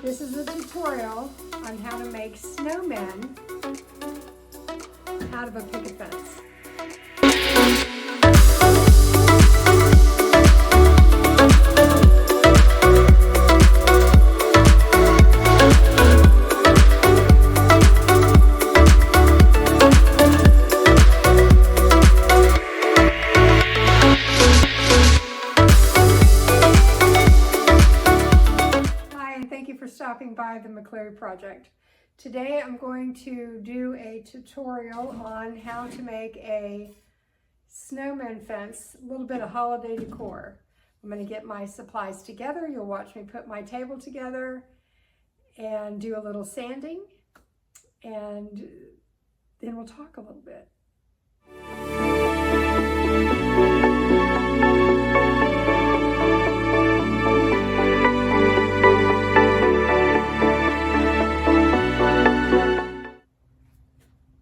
This is a tutorial on how to make snowmen out of a picket fence. Stopping by the McCleary project. Today I'm going to do a tutorial on how to make a snowman fence, a little bit of holiday decor. I'm going to get my supplies together. You'll watch me put my table together and do a little sanding, and then we'll talk a little bit.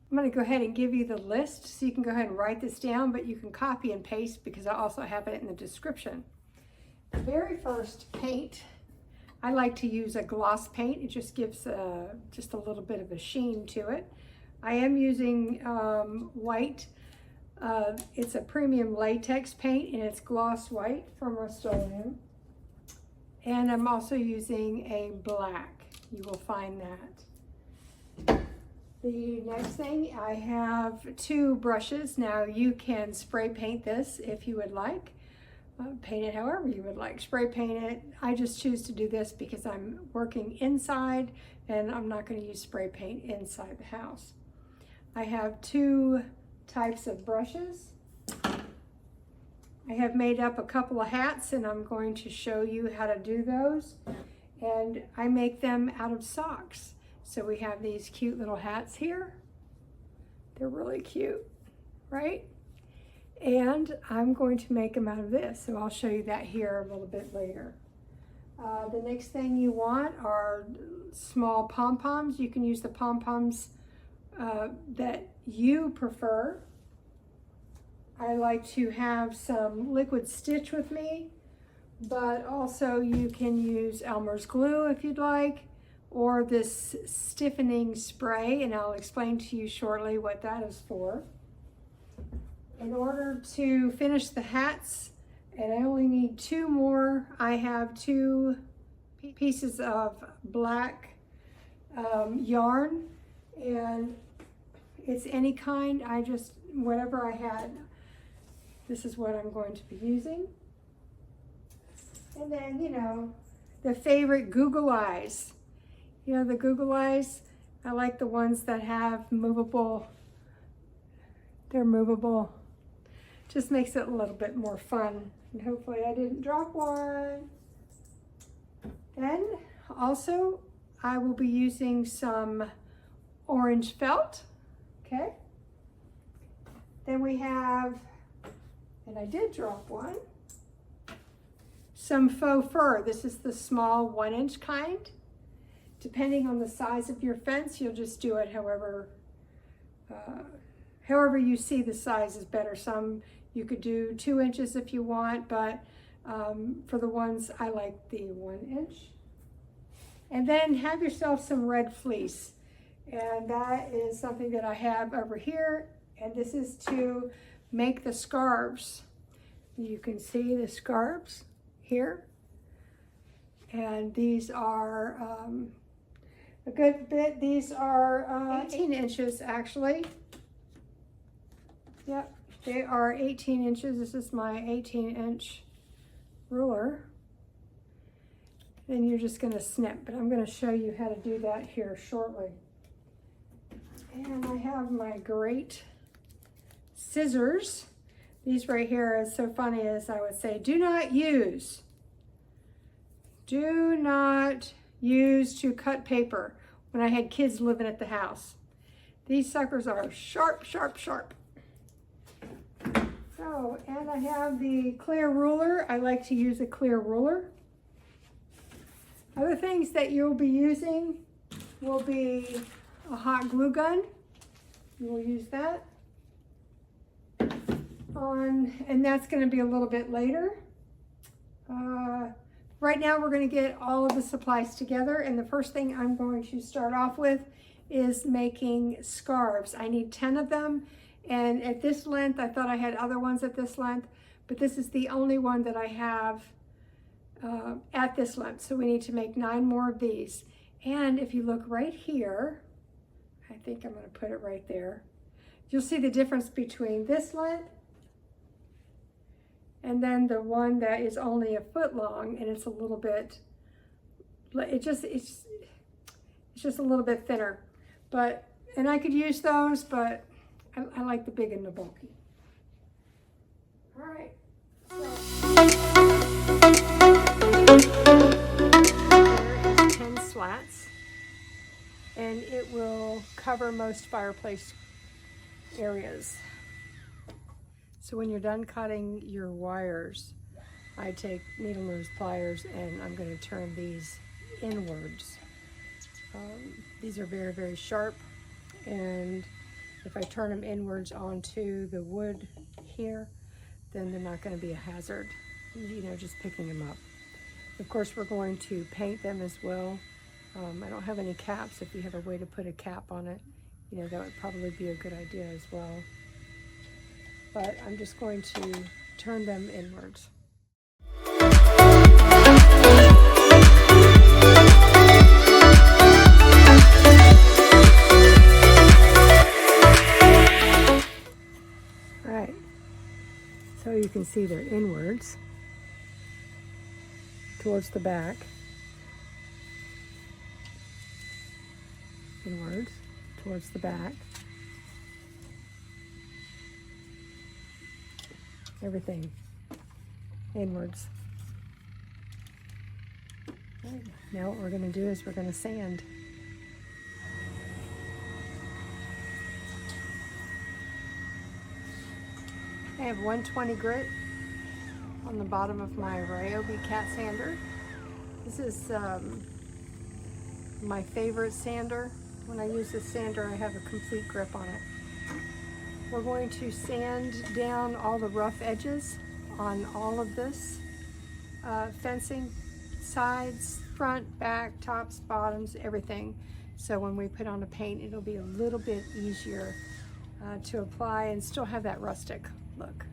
I'm going to go ahead and give you the list so you can go ahead and write this down, but you can copy and paste because I also have it in the description. The very first paint, I like to use a gloss paint. It just gives just a little bit of a sheen to it. I am using white. It's a premium latex paint and it's gloss white from Rust-Oleum. And I'm also using a black. You will find that. The next thing, I have 2 brushes. Now you can spray paint this if you would like. Paint it however you would like. Spray paint it. I just choose to do this because I'm working inside and I'm not going to use spray paint inside the house. I have 2 types of brushes. I have made up a couple of hats and I'm going to show you how to do those. And I make them out of socks. So we have these cute little hats here. They're really cute, right? And I'm going to make them out of this. So I'll show you that here a little bit later. The next thing you want are small pom-poms. You can use the pom-poms that you prefer. I like to have some liquid stitch with me, but also you can use Elmer's glue if you'd like, or this stiffening spray, and I'll explain to you shortly what that is for. In order to finish the hats, and I only need 2 more, I have 2 pieces of black yarn, and it's any kind, whatever I had. This is what I'm going to be using. And then, you know, the favorite Google eyes. You know, the Google eyes, I like the ones that have movable, they're movable. Just makes it a little bit more fun. And hopefully I didn't drop one. Then also, I will be using some orange felt, okay? Then we have, and I did drop one, some faux fur. This is the small 1-inch kind. Depending on the size of your fence, you'll just do it however you see the size is better. Some you could do 2 inches if you want, but for the ones, I like the 1 inch. And then have yourself some red fleece. And that is something that I have over here. And this is to make the scarves. You can see the scarves here. And these are a good bit. These are 18 inches actually. Yep, they are 18 inches. This is my 18-inch ruler. Then you're just going to snip, but I'm going to show you how to do that here shortly. And I have my great scissors. These right here is so funny, as I would say, do not use to cut paper when I had kids living at the house. These suckers are sharp, sharp, sharp. So, and I have the clear ruler. I like to use a clear ruler. Other things that you'll be using will be a hot glue gun. You will use that. and that's going to be a little bit later. Right now we're going to get all of the supplies together, and the first thing I'm going to start off with is making scarves. I need 10 of them, and at this length, I thought I had other ones at this length, but this is the only one that I have at this length, so we need to make 9 more of these. And if you look right here, I think I'm going to put it right there, you'll see the difference between this length and then the one that is only a foot long, and it's a little bit, it's just a little bit thinner. But, and I could use those, but I like the big and the bulky. All right. There is 10 slats, and it will cover most fireplace areas. So when you're done cutting your wires, I take needle nose pliers and I'm going to turn these inwards. These are very, very sharp, and if I turn them inwards onto the wood here, then they're not going to be a hazard, you know, just picking them up. Of course, we're going to paint them as well. I don't have any caps. If you have a way to put a cap on it, you know, that would probably be a good idea as well. But I'm just going to turn them inwards. All right, so you can see they're inwards towards the back, inwards towards the back. Everything inwards. Right. Now what we're going to do is we're going to sand. I have 120 grit on the bottom of my Ryobi cat sander. This is my favorite sander. When I use this sander, I have a complete grip on it. We're going to sand down all the rough edges on all of this fencing, sides, front, back, tops, bottoms, everything. So when we put on the paint, it'll be a little bit easier to apply and still have that rustic look.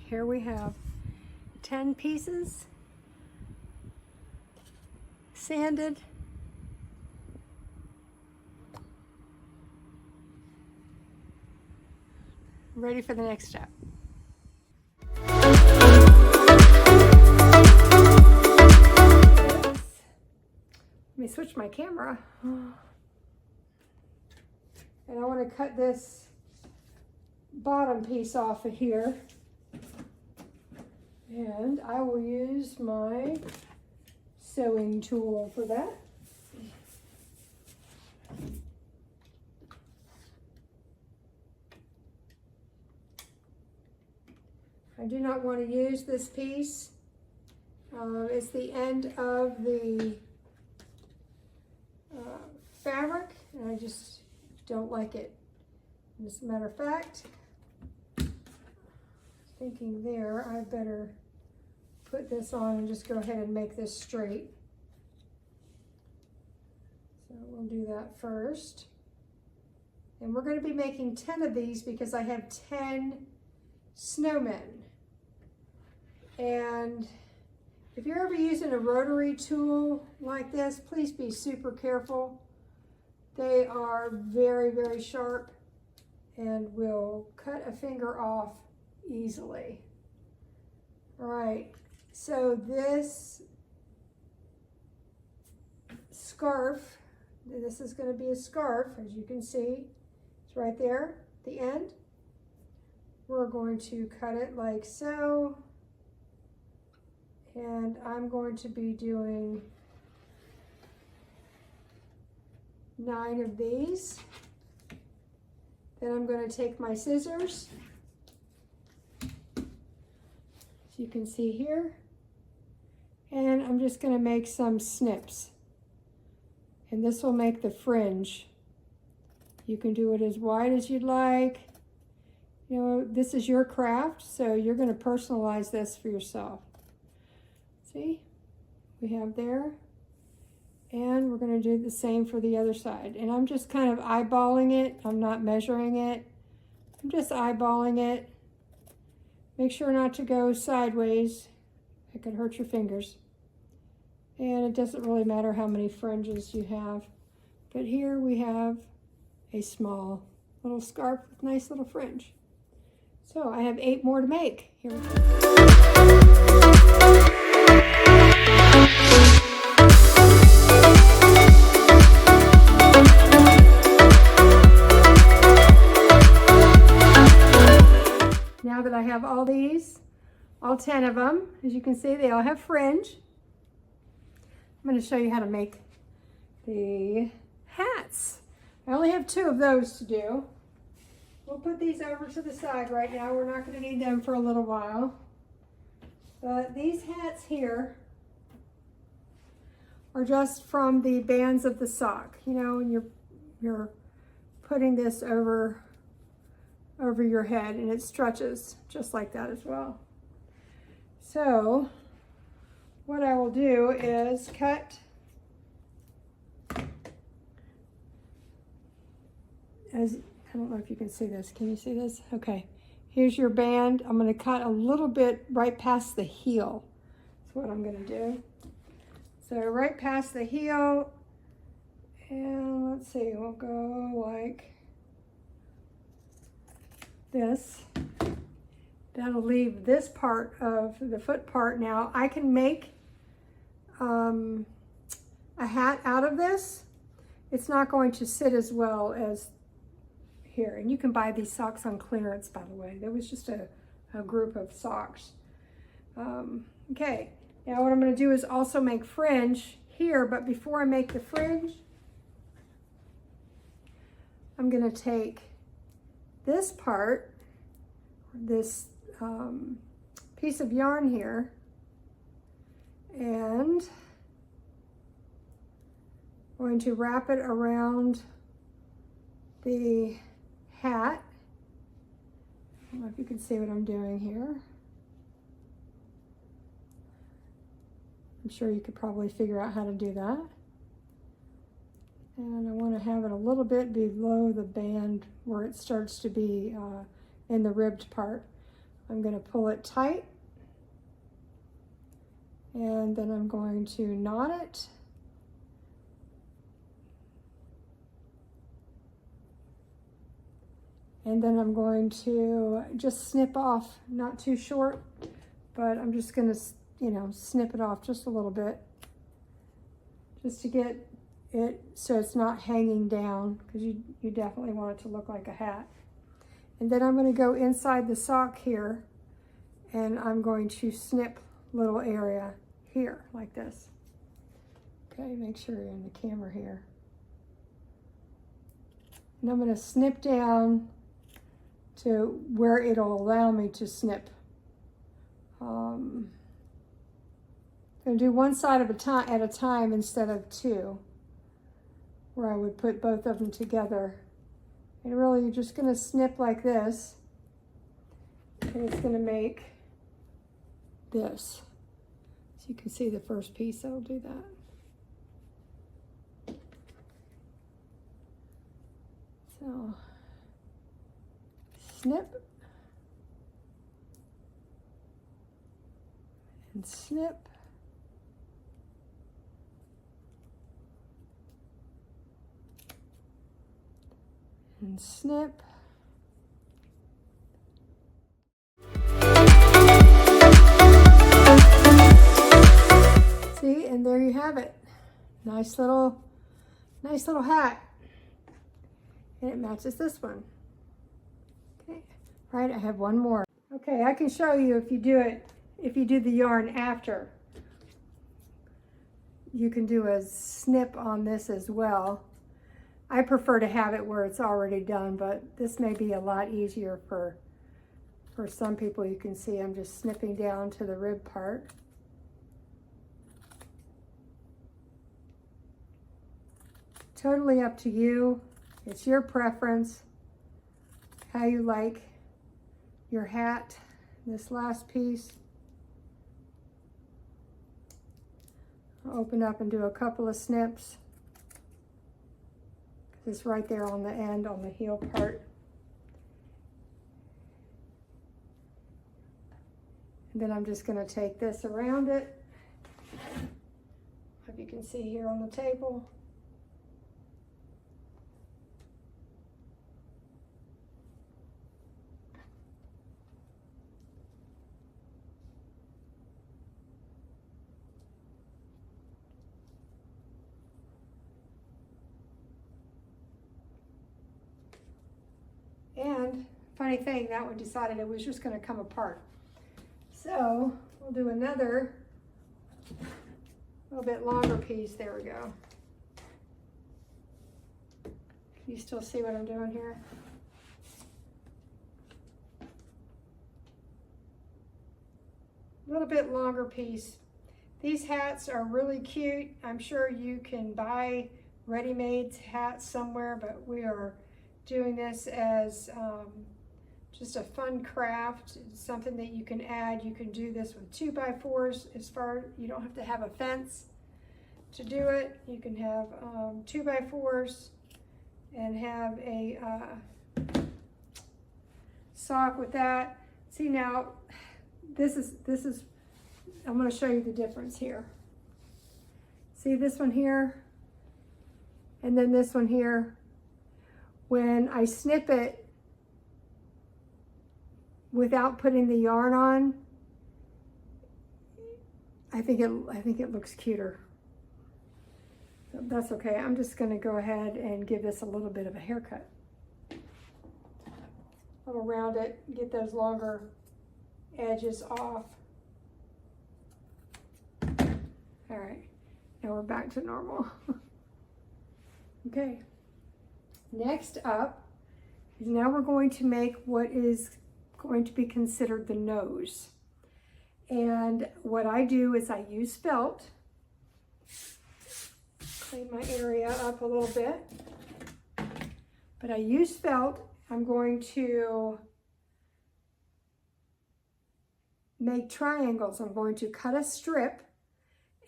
Here we have 10 pieces sanded. Ready for the next step. Let me switch my camera. And I want to cut this bottom piece off of here. And I will use my sewing tool for that. I do not want to use this piece. It's the end of the fabric, and I just don't like it. As a matter of fact, thinking there, I better put this on and just go ahead and make this straight. So we'll do that first. And we're going to be making 10 of these because I have 10 snowmen. And if you're ever using a rotary tool like this, please be super careful. They are very, very sharp and will cut a finger off easily. All right, so this scarf This is going to be a scarf, as you can see. It's right there at the end. We're going to cut it like so. And I'm going to be doing 9 of these. Then I'm going to take my scissors, as you can see here, and I'm just going to make some snips. And this will make the fringe. You can do it as wide as you'd like. You know, this is your craft, so you're going to personalize this for yourself. See, we have there. And we're going to do the same for the other side. And I'm just kind of eyeballing it. I'm not measuring it. I'm just eyeballing it. Make sure not to go sideways. It could hurt your fingers. And it doesn't really matter how many fringes you have. But here we have a small little scarf with nice little fringe. So I have 8 more to make. Here we go. Now that I have all these, all 10 of them, as you can see, they all have fringe. I'm going to show you how to make the hats. I only have 2 of those to do. We'll put these over to the side right now. We're not going to need them for a little while. But these hats here are just from the bands of the sock. You know, when you're putting this over your head, and it stretches just like that as well. So what I will do is cut as, I don't know if you can see this. Can you see this? Okay. Here's your band. I'm going to cut a little bit right past the heel. That's what I'm going to do. So right past the heel, and let's see, we'll go like this. That'll leave this part of the foot part. Now I can make a hat out of this. It's not going to sit as well as here. And you can buy these socks on clearance, by the way. There was just a group of socks. Okay, now what I'm going to do is also make fringe here, but before I make the fringe, I'm going to take this part, this piece of yarn here, and I'm going to wrap it around the hat. I don't know if you can see what I'm doing here. I'm sure you could probably figure out how to do that. And I want to have it a little bit below the band where it starts to be in the ribbed part. I'm going to pull it tight, and then I'm going to knot it. And then I'm going to just snip off, not too short, but I'm just going to, you know, snip it off just a little bit, just to get it so it's not hanging down, because you definitely want it to look like a hat. And then I'm going to go inside the sock here, and I'm going to snip little area here like this. Okay, make sure you're in the camera here. And I'm going to snip down to where it'll allow me to snip. I'm going to do one side at a time instead of 2, where I would put both of them together. And really, you're just going to snip like this, and it's going to make this. So you can see the first piece that'll do that. So snip and snip. And snip. See, and there you have it. Nice little Nice little hat. And it matches this one. Okay, right, I have one more. Okay, I can show you if you do the yarn after. You can do a snip on this as well. I prefer to have it where it's already done, but this may be a lot easier for some people. You can see I'm just snipping down to the rib part. Totally up to you. It's your preference, how you like your hat. This last piece, I'll open up and do a couple of snips. It's right there on the end, on the heel part. And then I'm just going to take this around it. Hope you can see here on the table. And funny thing, that one decided it was just going to come apart. So we'll do another little bit longer piece. There we go. Can you still see what I'm doing here? A little bit longer piece. These hats are really cute. I'm sure you can buy ready-made hats somewhere, but we are doing this as just a fun craft. It's something that you can add. You can do this with 2x4s. You don't have to have a fence to do it. You can have 2x4s and have a sock with that. See, now this is I'm going to show you the difference here. See this one here and then this one here. When I snip it without putting the yarn on, I think it looks cuter. So that's okay. I'm just going to go ahead and give this a little bit of a haircut. Go around it, get those longer edges off. All right, now we're back to normal. Okay. Next up is now we're going to make what is going to be considered the nose. And what I do is I use felt. Clean my area up a little bit. But I use felt. I'm going to make triangles. I'm going to cut a strip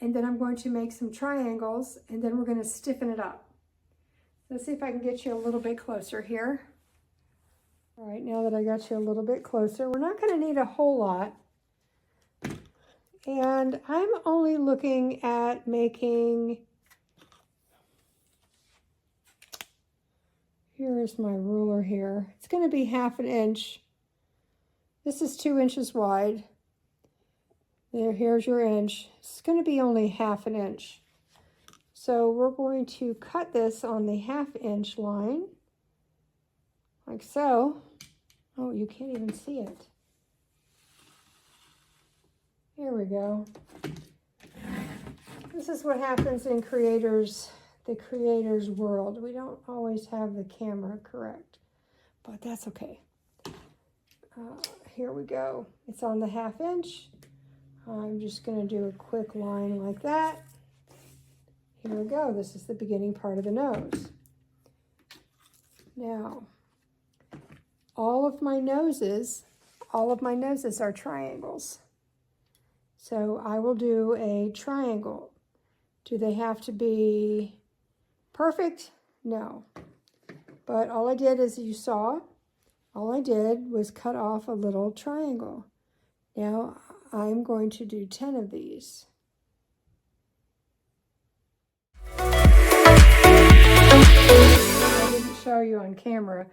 and then I'm going to make some triangles and then we're going to stiffen it up. Let's see if I can get you a little bit closer here. All right, now that I got you a little bit closer, we're not going to need a whole lot. And I'm only looking at making, here's my ruler here. It's going to be 1/2 inch. This is 2 inches wide. Here's your inch. It's going to be only 1/2 inch. So we're going to cut this on the 1/2 inch line, like so. Oh, you can't even see it. There we go. This is what happens in the creator's world. We don't always have the camera correct, but that's okay. Here we go. It's on the 1/2 inch. I'm just going to do a quick line like that. Here we go. This is the beginning part of the nose. Now, all of my noses are triangles. So I will do a triangle. Do they have to be perfect? No. But all I did, as you saw, all I did was cut off a little triangle. Now I'm going to do 10 of these. I didn't show you on camera.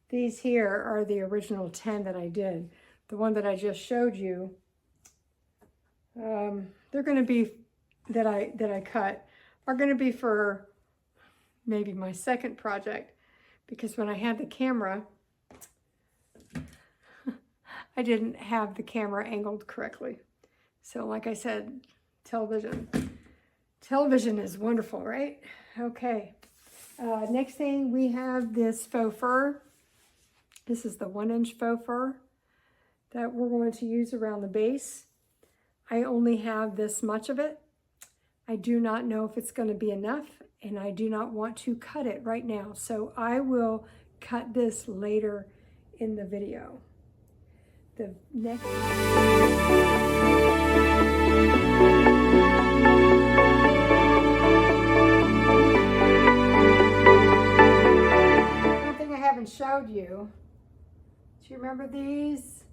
These here are the original 10 that I did. The one that I just showed you, they're going to be, that I cut, are going to be for maybe my second project, because when I had the camera, I didn't have the camera angled correctly. So like I said, television is wonderful, right? Okay. Next thing, we have this faux fur. This is the 1-inch faux fur that we're going to use around the base. I only have this much of it. I do not know if it's going to be enough, and I do not want to cut it right now. So I will cut this later in the video. The next one thing I haven't showed you, do you remember these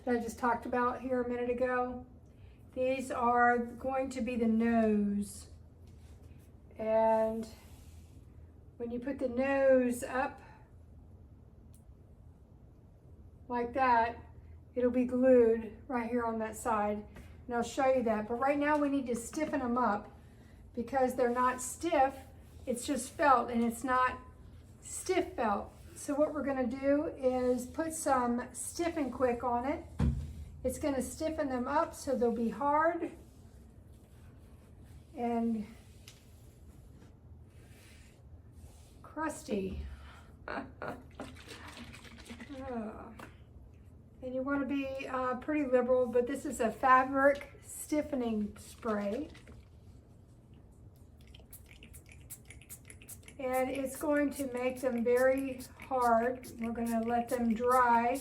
that I just talked about here a minute ago? These are going to be the nose. And when you put the nose up like that, it'll be glued right here on that side. And I'll show you that. But right now we need to stiffen them up because they're not stiff. It's just felt, and it's not stiff felt. So what we're gonna do is put some Stiffen Quick on it. It's going to stiffen them up so they'll be hard and crusty. And you want to be pretty liberal, but this is a fabric stiffening spray. And it's going to make them very hard. We're going to let them dry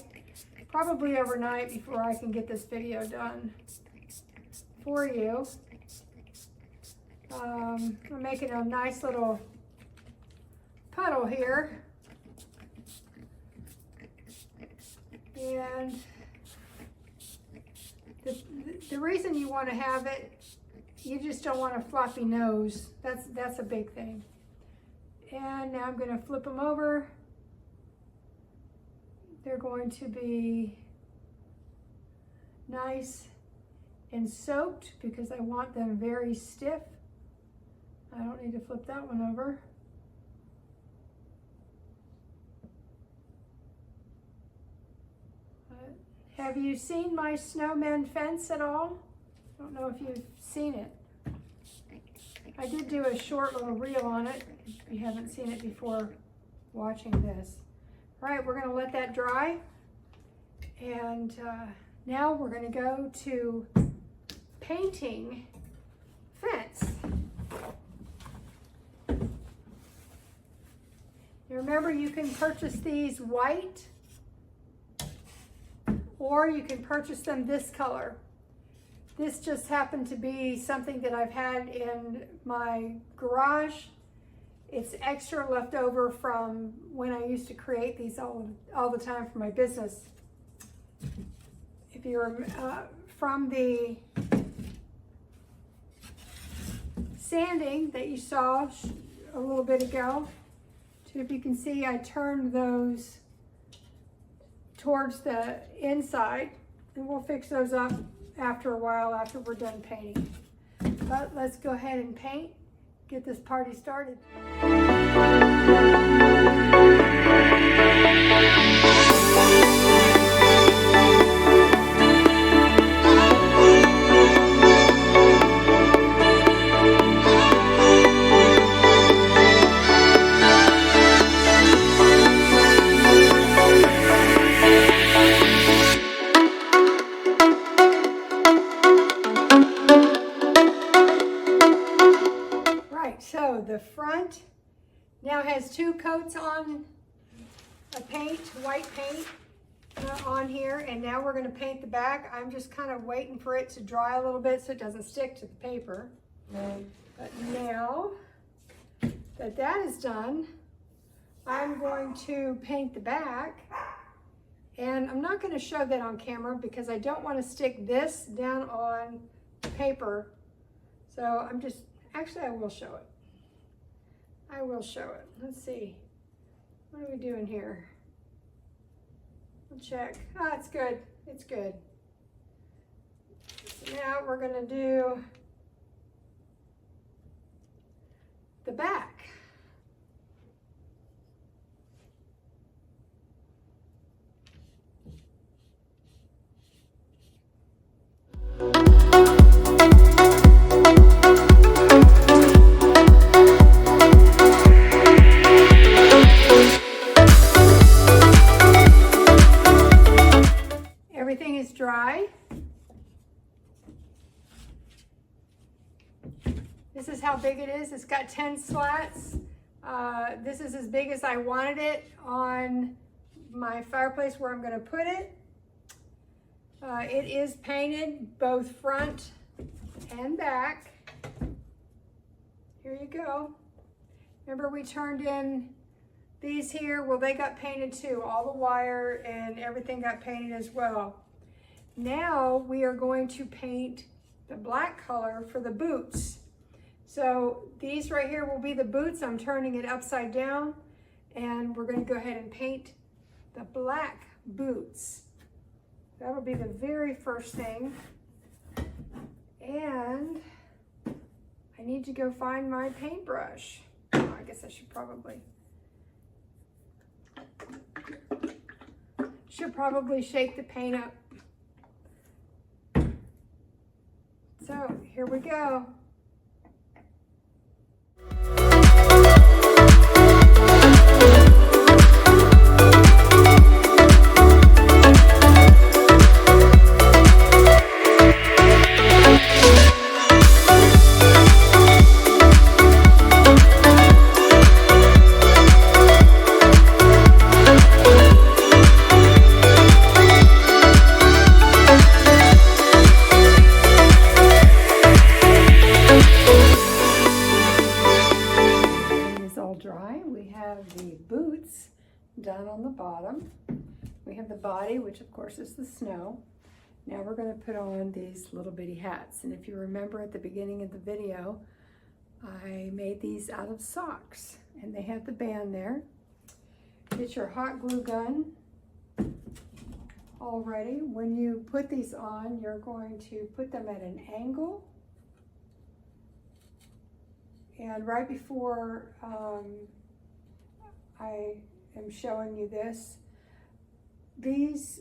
probably overnight before I can get this video done for you. I'm making a nice little puddle here. And the reason you want to have it, you just don't want a floppy nose. That's a big thing. And now I'm going to flip them over. They're going to be nice and soaked because I want them very stiff. I don't need to flip that one over. Have you seen my snowman fence at all? I don't know if you've seen it. I did do a short little reel on it, if you haven't seen it before watching this. All right, we're going to let that dry. And now we're going to go to painting fence. Now remember, you can purchase these white, or you can purchase them this color. This just happened to be something that I've had in my garage. It's extra left over from when I used to create these all the time for my business. If you're from the sanding that you saw a little bit ago, if you can see, I turned those towards the inside, and we'll fix those up after a while after we're done painting. But let's go ahead and paint, get this party started. So the front now has 2 coats on a paint, white paint on here, and now we're going to paint the back. I'm just kind of waiting for it to dry a little bit so it doesn't stick to the paper. But now that that is done, I'm going to paint the back, and I'm not going to show that on camera because I don't want to stick this down on the paper. So I'm just, actually I will show it. I will show it. Let's see. What are we doing here? We'll check. Ah, it's good. It's good. So now we're going to do the back. This is how big it is. It's got 10 slats. This is as big as I wanted it on my fireplace where I'm going to put it. It is painted both front and back. Here you go. Remember we turned in these here? Well, they got painted too. All the wire and everything got painted as well. Now we are going to paint the black color for the boots. So these right here will be the boots. I'm turning it upside down, and we're going to go ahead and paint the black boots. That'll be the very first thing. And I need to go find my paintbrush. Oh, I guess I should probably shake the paint up. So here we go. Done on the bottom. We have the body, which of course is the snow. Now we're going to put on these little bitty hats. And if you remember at the beginning of the video, I made these out of socks, and they have the band there. Get your hot glue gun all ready. When you put these on, you're going to put them at an angle. And right before I am showing you this, these,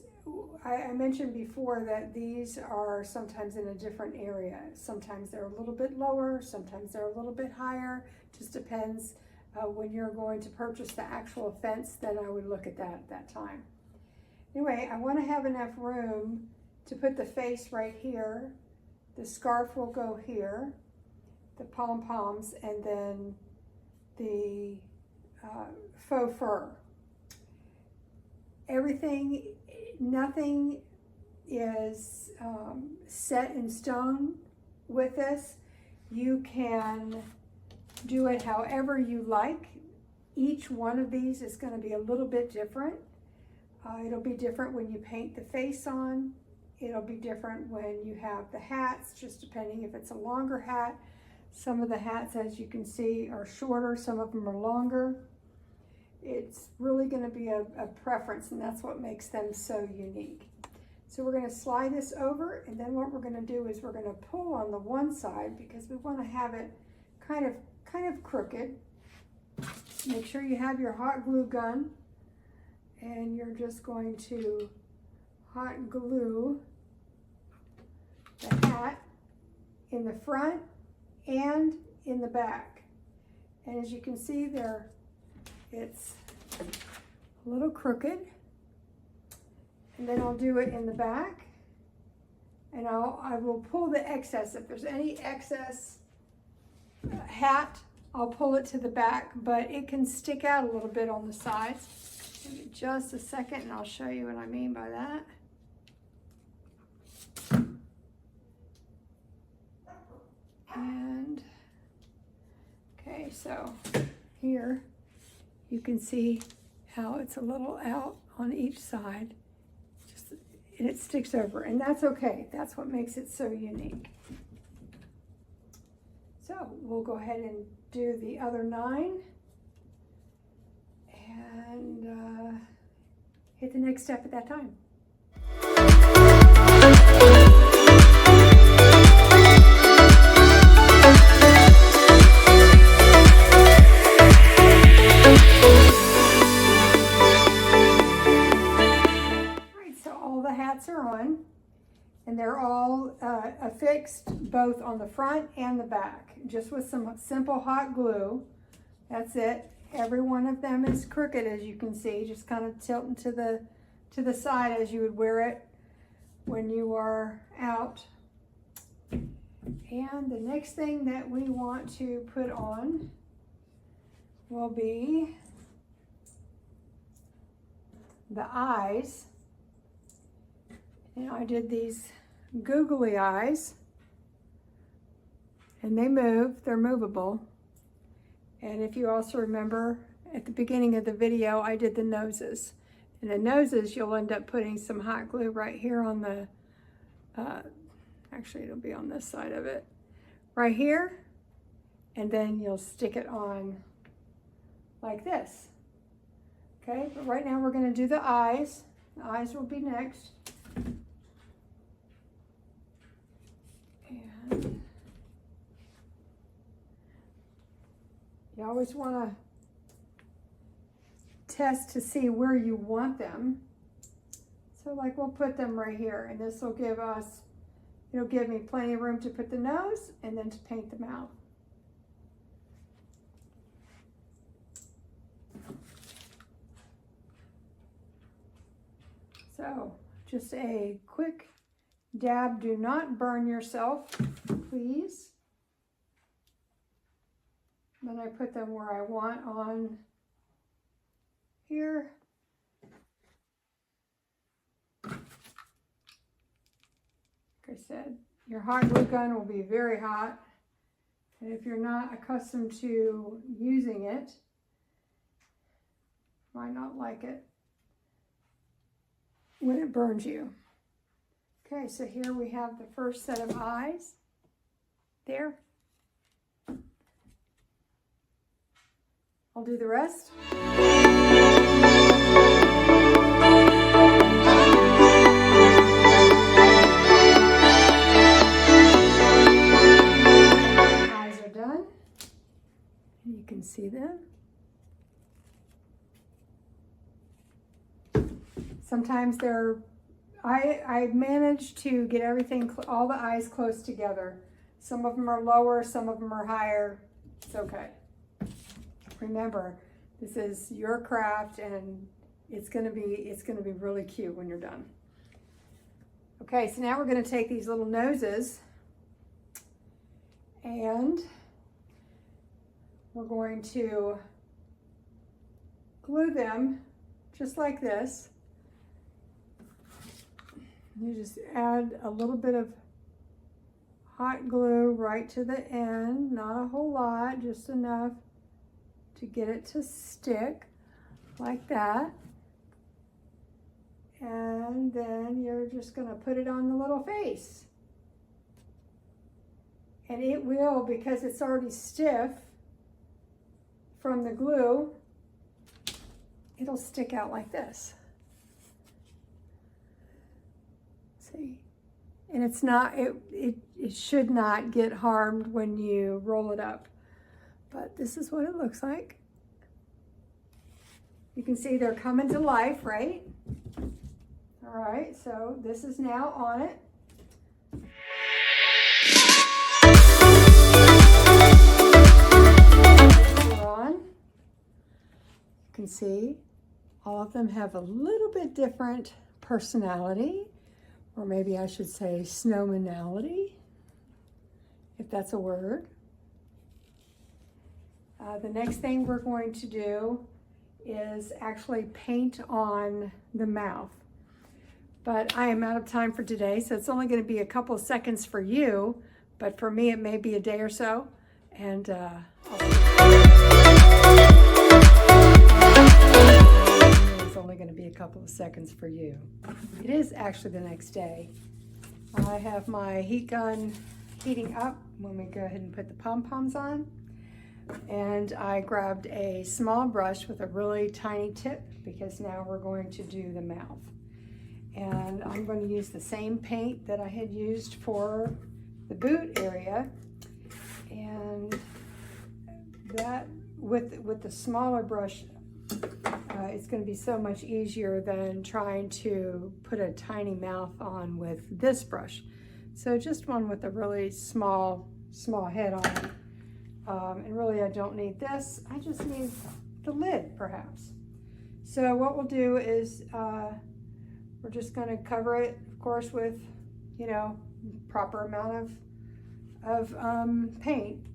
I mentioned before that these are sometimes in a different area. Sometimes they're a little bit lower, sometimes they're a little bit higher. Just depends when you're going to purchase the actual fence, then I would look at that at that time. Anyway, I want to have enough room to put the face right here. The scarf will go here, the pom-poms, and then the faux fur. Everything, nothing is set in stone with this. You can do it however you like. Each one of these is going to be a little bit different. It'll be different when you paint the face on. It'll be different when you have the hats, just depending if it's a longer hat. Some of the hats, as you can see, are shorter, some of them are longer. It's really going to be a preference, and that's what makes them so unique. So we're going to slide this over, and then what we're going to do is we're going to pull on the one side because we want to have it kind of crooked. Make sure you have your hot glue gun, and you're just going to hot glue the hat in the front and in the back. And as you can see there, it's a little crooked. And then I'll do it in the back, and I will pull the excess. If there's any excess hat, I'll pull it to the back, but it can stick out a little bit on the sides. Give me just a second and I'll show you what I mean by that. And okay, so here you can see how it's a little out on each side, and it sticks over, and that's okay. That's what makes it so unique. So we'll go ahead and do the other 9 and hit the next step at that time. Are on, and they're all affixed both on the front and the back, just with some simple hot glue. That's it. Every one of them is crooked, as you can see, just kind of tilting to the side as you would wear it when you are out. And the next thing that we want to put on will be the eyes. And I did these googly eyes, and they move, they're movable. And if you also remember at the beginning of the video, I did the noses. And the noses, you'll end up putting some hot glue right here on the, actually it'll be on this side of it, right here. And then you'll stick it on like this. Okay, but right now we're gonna do the eyes. The eyes will be next. And you always wanna test to see where you want them. So like we'll put them right here, and this will give us, it'll give me plenty of room to put the nose and then to paint the mouth. So just a quick dab. Do not burn yourself, please. Then I put them where I want on here. Like I said, your hot glue gun will be very hot. And if you're not accustomed to using it, you might not like it when it burns you. Okay, so here we have the first set of eyes. There. I'll do the rest. Eyes are done. You can see them. Sometimes they're, I managed to get everything, all the eyes close together. Some of them are lower, some of them are higher. It's okay. Remember, this is your craft, and it's gonna be really cute when you're done. Okay, so now we're gonna take these little noses and we're going to glue them just like this. You just add a little bit of hot glue right to the end, not a whole lot, just enough to get it to stick like that. And then you're just gonna put it on the little face. And it will, because it's already stiff from the glue, it'll stick out like this. See? And it's not, it should not get harmed when you roll it up. But this is what it looks like. You can see they're coming to life, right? All right, so this is now on it. You can see all of them have a little bit different personality, or maybe I should say snowmanality, if that's a word. The next thing we're going to do is actually paint on the mouth. But I am out of time for today, so it's only going to be a couple of seconds for you, but for me it may be a day or so. And it's only going to be a couple of seconds for you. It is actually the next day. I have my heat gun heating up when we go ahead and put the pom-poms on. And I grabbed a small brush with a really tiny tip because now we're going to do the mouth. And I'm going to use the same paint that I had used for the boot area. And that, with the smaller brush, it's going to be so much easier than trying to put a tiny mouth on with this brush. So just one with a really small head on it. And really I don't need this, I just need the lid perhaps. So what we'll do is we're just going to cover it, of course, with, you know, proper amount of paint.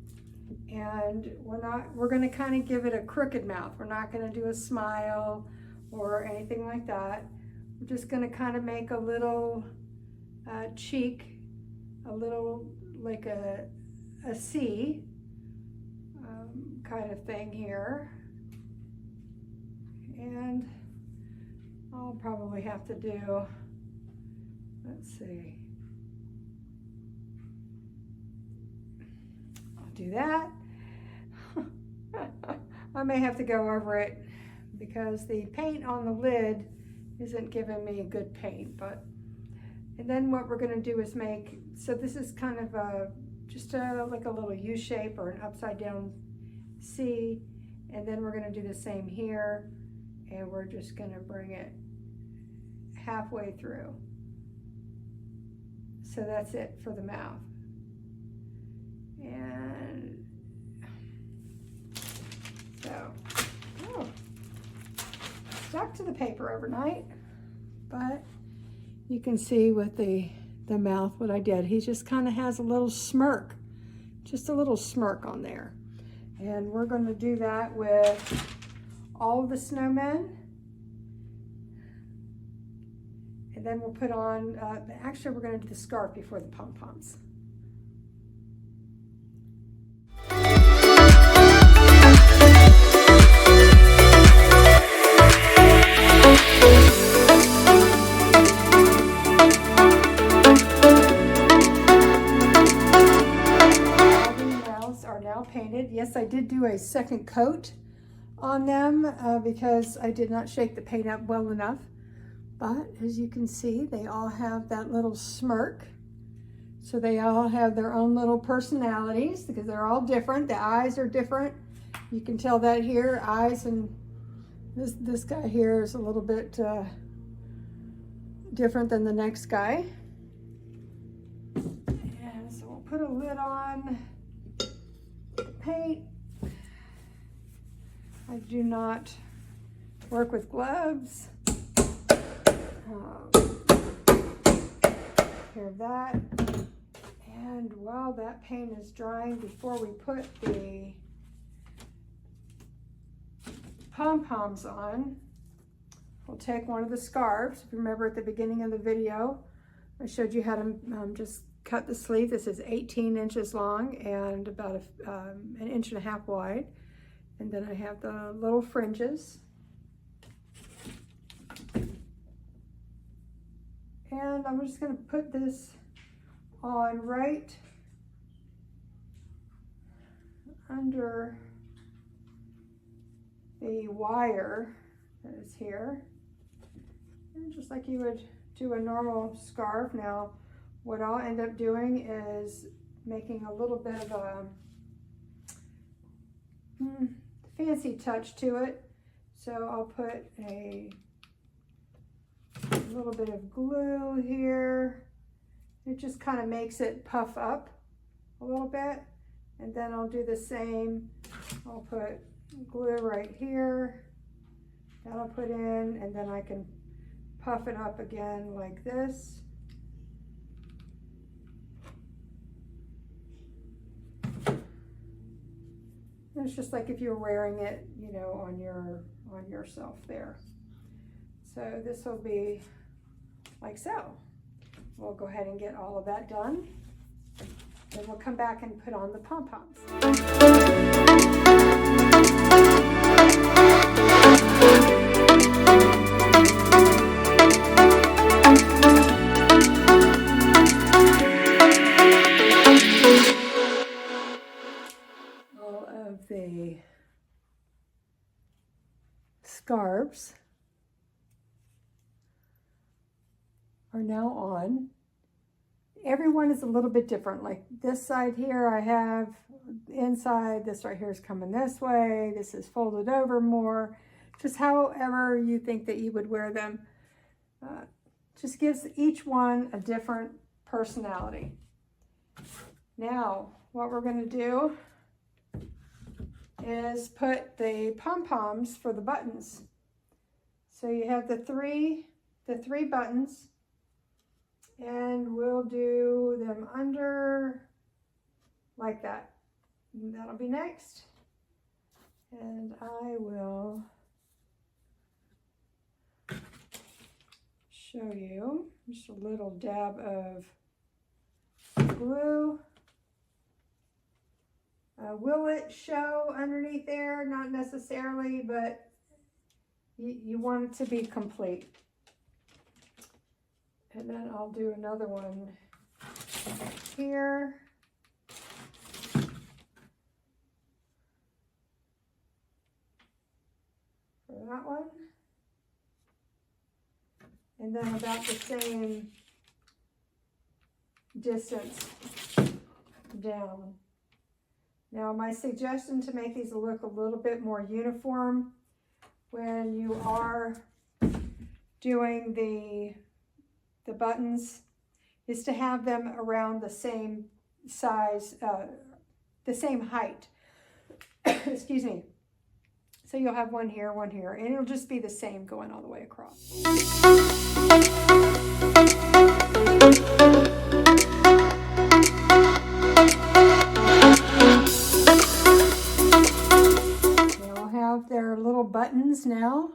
And we're going to kind of give it a crooked mouth. We're not going to do a smile or anything like that. We're just going to kind of make a little cheek, a little like a C kind of thing here. And I'll probably have to do, let's see, I'll do that. I may have to go over it because the paint on the lid isn't giving me a good paint, but, and then what we're going to do is make, so this is kind of just like a little U shape or an upside down C, and then we're going to do the same here, and we're just going to bring it halfway through. So that's it for the mouth. And so, oh, stuck to the paper overnight, but you can see with the mouth what I did. He just kind of has a little smirk, just a little smirk on there. And we're going to do that with all of the snowmen. And then we'll put on, actually we're going to do the scarf before the pom-poms. Painted. Yes, I did do a second coat on them because I did not shake the paint up well enough. But as you can see, they all have that little smirk. So they all have their own little personalities because they're all different. The eyes are different. You can tell that here. Eyes, and this guy here is a little bit different than the next guy. And so we'll put a lid on. Paint. I do not work with gloves. Here that. And while that paint is drying, before we put the pom-poms on, we'll take one of the scarves. If you remember at the beginning of the video, I showed you how to just cut the sleeve. This is 18 inches long and about an inch and a half wide. And then I have the little fringes. And I'm just going to put this on right under the wire that is here. And just like you would do a normal scarf. Now, what I'll end up doing is making a little bit of a fancy touch to it. So I'll put a little bit of glue here. It just kind of makes it puff up a little bit. And then I'll do the same. I'll put glue right here. That'll put in, and then I can puff it up again like this. It's just like if you were wearing it, you know, on yourself there. So this will be like so. We'll go ahead and get all of that done. Then we'll come back and put on the pom-poms. The scarves are now on. Everyone is a little bit different. Like this side here, I have inside, this right here is coming this way, this is folded over more, just however you think that you would wear them. Just gives each one a different personality. Now, what we're going to do is put the pom-poms for the buttons. So you have the three buttons, and we'll do them under like that. And that'll be next. And I will show you just a little dab of glue. Will it show underneath there? Not necessarily, but you want it to be complete. And then I'll do another one here. For that one. And then about the same distance down. Now my suggestion to make these look a little bit more uniform when you are doing the buttons is to have them around the same size, the same height. Excuse me. So you'll have one here, and it'll just be the same going all the way across. They'll have their little buttons now.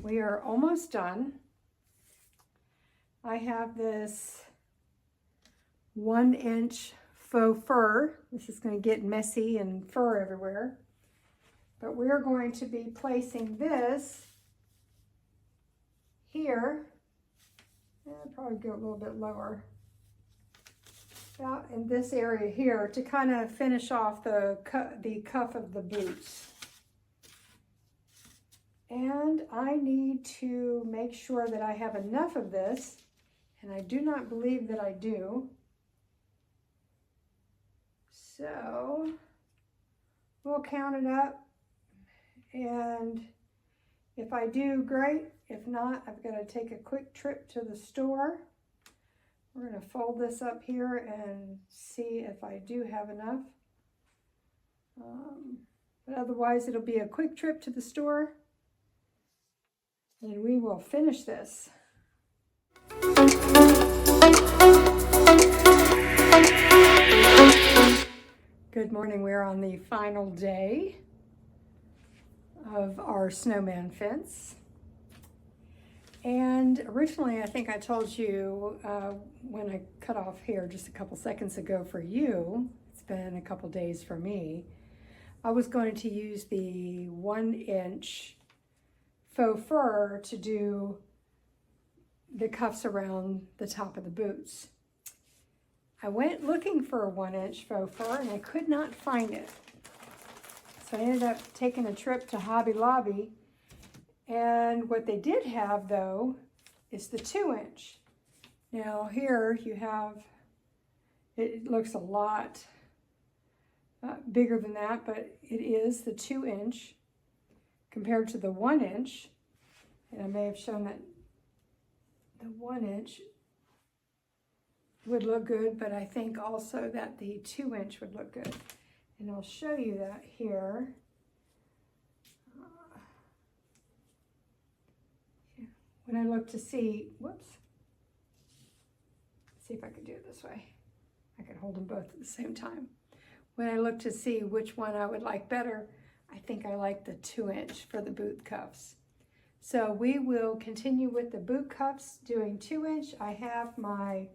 We are almost done. I have this 1-inch faux fur. This is going to get messy and fur everywhere. But we're going to be placing this here. I'll probably go a little bit lower. Out in this area here to kind of finish off the cuff of the boots. And I need to make sure that I have enough of this, and I do not believe that I do. So we'll count it up, and if I do, great. If not, I've got to take a quick trip to the store. We're going to fold this up here and see if I do have enough. But otherwise, it'll be a quick trip to the store, and we will finish this. Good morning. We're on the final day of our snowman fence. And originally, I think I told you when I cut off here just a couple seconds ago for you, it's been a couple days for me, I was going to use the 1-inch faux fur to do the cuffs around the top of the boots. I went looking for a 1-inch faux fur and I could not find it. So I ended up taking a trip to Hobby Lobby, and what they did have though is the 2-inch. Now here you have, it looks a lot bigger than that, but it is the 2-inch compared to the 1-inch. And I may have shown that the 1-inch would look good, but I think also that the 2-inch would look good. And I'll show you that here. When I look to see, whoops, see if I could do it this way. I could hold them both at the same time. When I look to see which one I would like better, I think I like the 2-inch for the boot cuffs. So we will continue with the boot cuffs doing 2-inch. I have my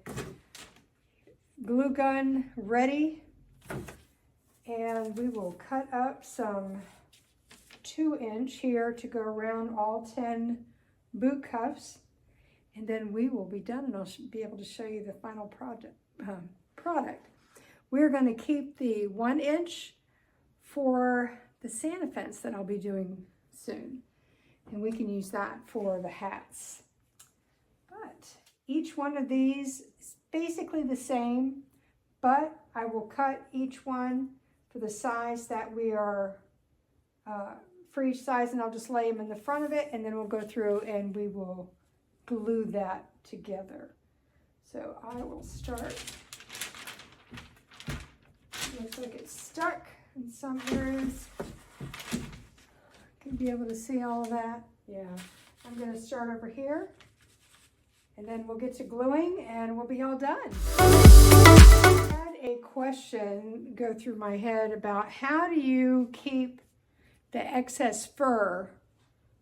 glue gun ready, and we will cut up some 2-inch here to go around all 10 boot cuffs, and then we will be done, and I'll be able to show you the final product. We're going to keep the 1-inch for the Santa fence that I'll be doing soon, and we can use that for the hats. But each one of these is basically the same, but I will cut each one for the size that we are for each size, and I'll just lay them in the front of it, and then we'll go through and we will glue that together. So I will start. Looks like it's stuck in some areas. Can be able to see all of that. Yeah, I'm going to start over here, And then we'll get to gluing and we'll be all done. I had a question go through my head about how do you keep the excess fur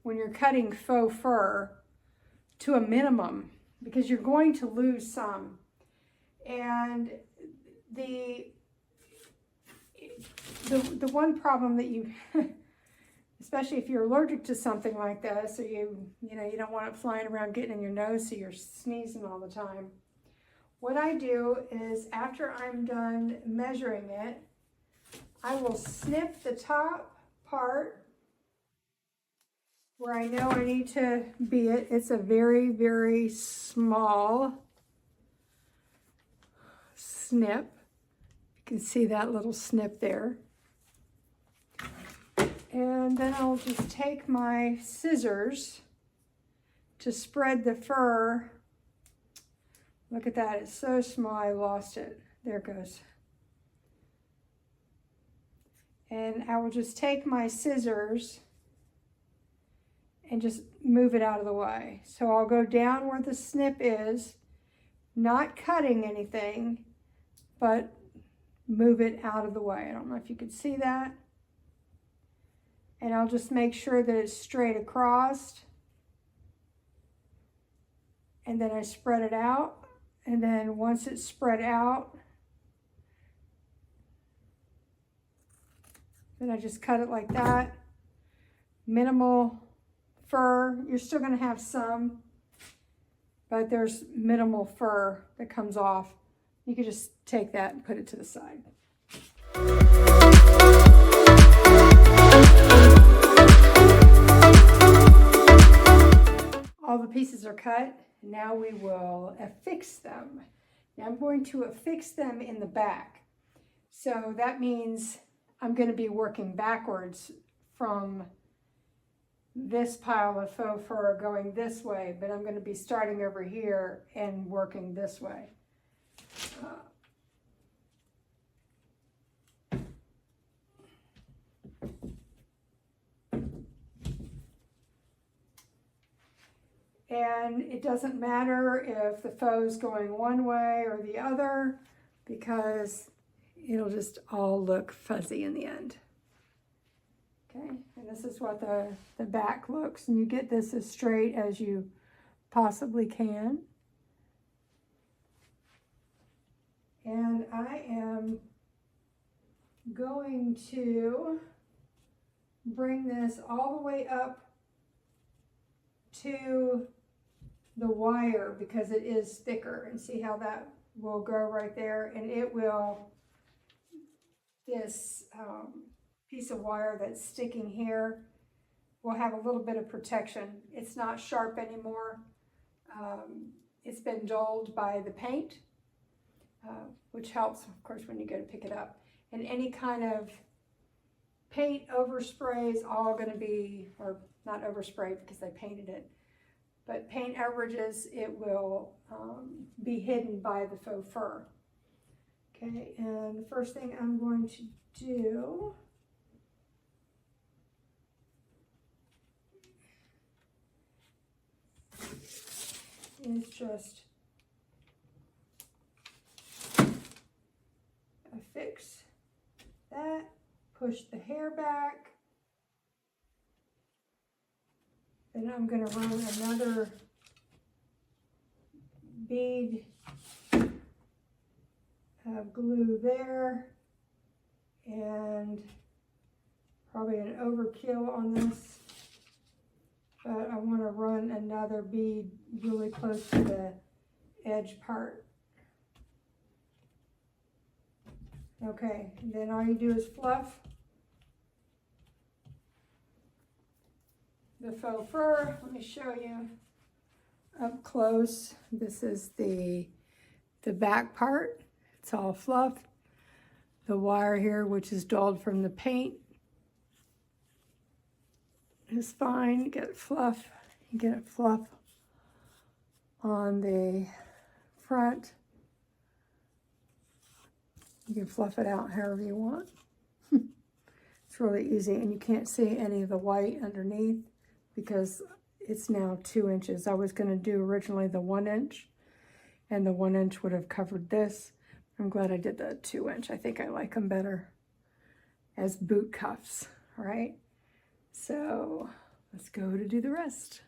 when you're cutting faux fur to a minimum, because you're going to lose some. And the one problem that you especially if you're allergic to something like this, or you don't want it flying around getting in your nose so you're sneezing all the time. What I do is after I'm done measuring it, I will snip the top part where I know I need to be it. It's a very, very small snip. You can see that little snip there. And then I'll just take my scissors to spread the fur. Look at that, it's so small I lost it. There it goes. And I will just take my scissors and just move it out of the way. So I'll go down where the snip is, not cutting anything, but move it out of the way. I don't know if you could see that. And I'll just make sure that it's straight across. And then I spread it out. And then once it's spread out, then I just cut it like that. Minimal fur. You're still going to have some, but there's minimal fur that comes off. You can just take that and put it to the side. All the pieces are cut. Now we will affix them. Now I'm going to affix them in the back. So that means I'm going to be working backwards from this pile of faux fur going this way, but I'm going to be starting over here and working this way. And it doesn't matter if the faux is going one way or the other, because it'll just all look fuzzy in the end. Okay, and this is what the back looks, and you get this as straight as you possibly can. And I am going to bring this all the way up to the wire because it is thicker, and see how that will go right there, and it will, this piece of wire that's sticking here will have a little bit of protection. It's not sharp anymore. It's been dulled by the paint, which helps, of course, when you go to pick it up. And any kind of paint overspray is all going to be, or not overspray because they painted it, but paint overages, it will be hidden by the faux fur. Okay, and the first thing I'm going to do is just affix that, push the hair back. Then I'm going to run another bead of glue there, and probably an overkill on this, but I want to run another bead really close to the edge part. Okay, then all you do is fluff the faux fur. Let me show you up close. This is the back part. It's all fluffed. The wire here, which is dulled from the paint, is fine. You get fluff. You get it fluff on the front. You can fluff it out however you want. It's really easy, and you can't see any of the white underneath because it's now 2 inches. I was going to do originally the 1 inch, and the 1 inch would have covered this. I'm glad I did the 2 inch. I think I like them better as boot cuffs, all right? So let's go to do the rest.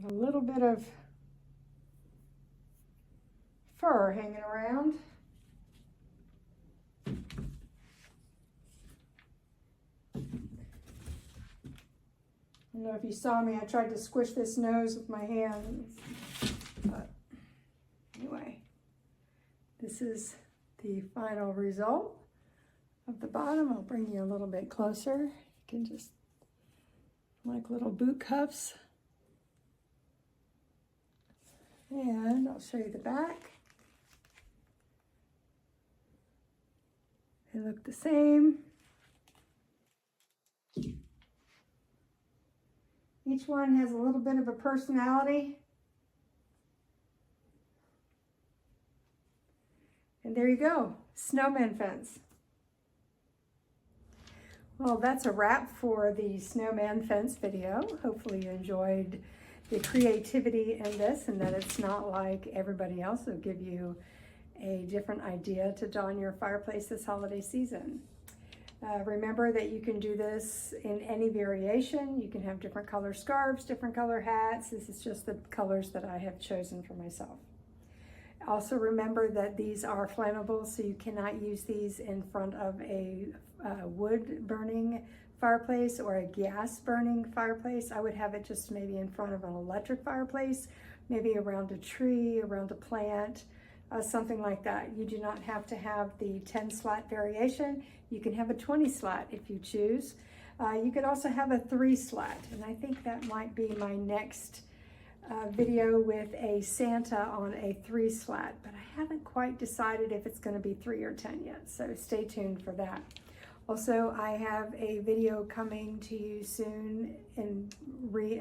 A little bit of fur hanging around. I don't know if you saw me, I tried to squish this nose with my hands, but anyway, this is the final result of the bottom. I'll bring you a little bit closer. You can just, like little boot cuffs. And I'll show you the back. They look the same. Each one has a little bit of a personality. And there you go, snowman fence. Well, that's a wrap for the snowman fence video. Hopefully you enjoyed the creativity in this and that it's not like everybody else. It'll give you a different idea to don your fireplace this holiday season. Remember that you can do this in any variation. You can have different color scarves, different color hats. This is just the colors that I have chosen for myself. Also remember that these are flammable, so you cannot use these in front of a wood burning fireplace or a gas burning fireplace. I would have it just maybe in front of an electric fireplace, maybe around a tree, around a plant, something like that. You do not have to have the 10 slat variation. You can have a 20 slat if you choose. You could also have a 3 slat, and I think that might be my next video with a Santa on a 3 slat, but I haven't quite decided if it's going to be 3 or 10 yet, so stay tuned for that. Also, I have a video coming to you soon in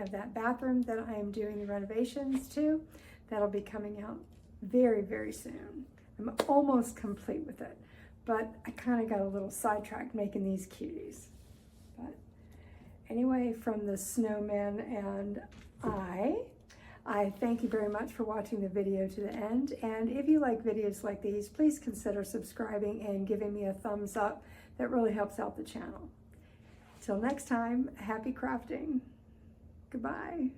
of that bathroom that I am doing the renovations to. That'll be coming out very, very soon. I'm almost complete with it, but I kind of got a little sidetracked making these cuties. But anyway, from the Snowman and I thank you very much for watching the video to the end. And if you like videos like these, please consider subscribing and giving me a thumbs up. That really helps out the channel. Till next time, happy crafting. Goodbye.